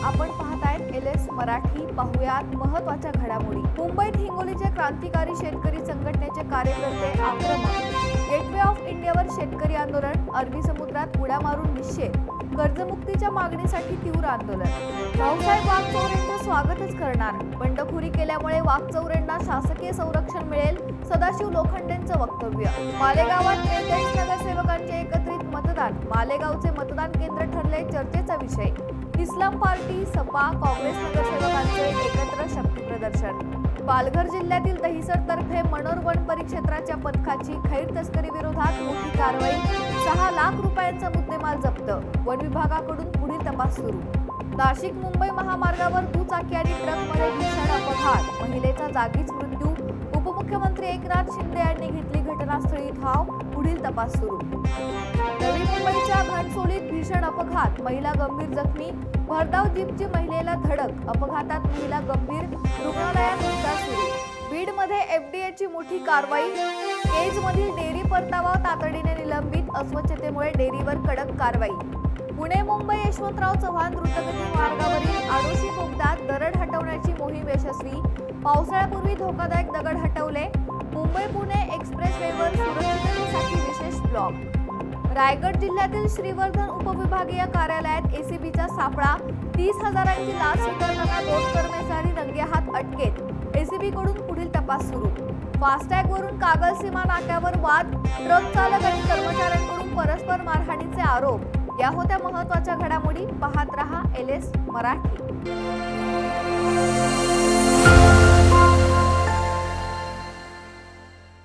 आपण पाहतायत LS मराठी. पाहुयात महत्त्वाच्या घडामोडी. मुंबईत हिंगोलीचे क्रांतिकारी शेतकरी संघटनेचे कार्यकर्ते आक्रमक. गेटवे ऑफ इंडियावर शेतकरी आंदोलन. अरबी समुद्रात उड्या मारून निषेध. कर्जमुक्तीच्या मागणीसाठी तीव्र आंदोलन. भाऊसाहेब वागचौरेंचं स्वागतच करणार. बंडखोरी केल्यामुळे वागचौरेंना शासकीय संरक्षण मिळेल. सदाशिव लोखंडेंचं वक्तव्य. मालेगावात 43 नगरसेवकांचे एकत्रित मतदान. मालेगावचे मतदान केंद्र ठरले चर्चेचा विषय. इस्लाम पार्टी, सपा, काँग्रेस नगरसेवकांचे एकत्र शक्ती प्रदर्शन. पालघर जिल्ह्यातील दहिसर तर्फे मनोर वन परिक्षेत्राच्या पथकाची खैर तस्करी विरोधात मोठी कारवाई. 6 लाख रुपयांचा मुद्देमाल जप्त. वन विभागाकडून पुढील तपास सुरू. नाशिक मुंबई महामार्गावर दुचाकी आणि ट्रकमध्ये भीषण अपघात. महिलेचा जागीच मृत्यू. उपमुख्यमंत्री एकनाथ शिंदे यांनी घेतली घटनास्थळी धाव. पुढील तपास सुरू. नवी मुंबईच्या घनसोलीत भीषण अपघात. महिला गंभीर जखमी. भरधाव जीपची महिलेला धडक. अपघातात महिला गंभीर. रुग्णालयात उपचार सुरू. बीडमध्ये FDAची मोठी कारवाई. केजमधील डेअरी परतावा तातडीने निलंबित. अस्वच्छतेमुळे डेअरीवर कडक कारवाई. पुणे मुंबई यशवंतराव चव्हाण द्रुतगती मार्गावरील आडोशी बोगद्यात दरड हटवण्याची मोहीम यशस्वी. पावसाळ्यापूर्वी धोकादायक दगड हटवले. मुंबई पुणे एक्सप्रेसवेवर सुरक्षिततेसाठी विशेष ब्लॉक. रायगड जिल्ह्यातील श्रीवर्धन उपविभागीय कार्यालयात ACBचा सापळा. 30,000ची लाच स्वीकारताना 2 कर्मचारी रंगेहात अटकेत. ACB कडून पुढील तपास सुरू. फास्टॅगवरून कागल सीमा नाक्यावर वाद. ट्रक चालक आणि कर्मचाऱ्यांकडून परस्पर मारहाणीचे आरोप. या होत्या महत्त्वाच्या घडामोडी. पाहत रहा LS मराठी.